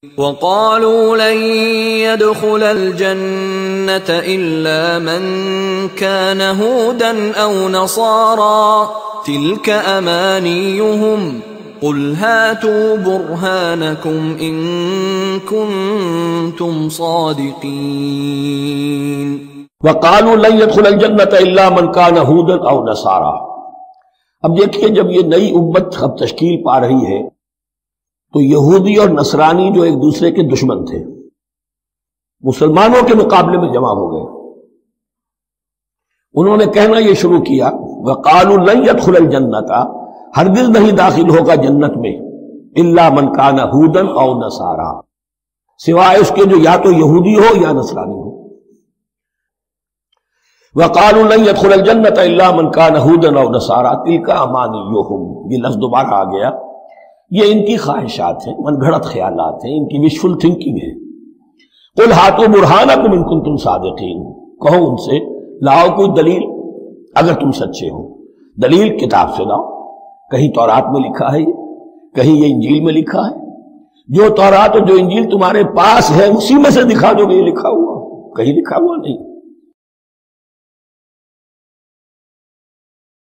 وقالوا لن يدخل الجنة إلا من كان هودا أو نصارى تلك أمانيهم قل هاتوا برهانكم إن كنتم صادقين وقالوا لن يدخل الجنة إلا من كان هودا أو نصارى۔ اب دیکھیے جب یہ نئی امت اب تشکیل پا رہی ہے تو یہودی اور نصرانی جو ایک دوسرے کے دشمن تھے مسلمانوں کے مقابلے میں جمع ہو گئے، انہوں نے کہنا یہ شروع کیا وقالوا لن يدخل الجنة، ہرگز نہیں داخل ہوگا جنت میں الا من كان هودا او نصارى، سوائے اس کے جو یا تو یہودی ہو یا نصرانی ہو۔ وقالوا لن يدخل الجنة الا من كان هودا او نصارى تلك امانيهم، یہ لفظ دوبارہ آ گیا، یہ ان کی خواہشات ہیں، من گھڑت خیالات ہیں، ان کی وشفل تھنکنگ ہے۔ قل ہاتوا برہانکم ان کنتم صادقین، کہو ان سے لاؤ کوئی دلیل اگر تم سچے ہو، دلیل کتاب سے لاؤ، کہیں تورات میں لکھا ہے، کہیں یہ انجیل میں لکھا ہے، جو تورات اور جو انجیل تمہارے پاس ہے اسی میں سے دکھا دو گے یہ لکھا ہوا، کہیں لکھا ہوا نہیں۔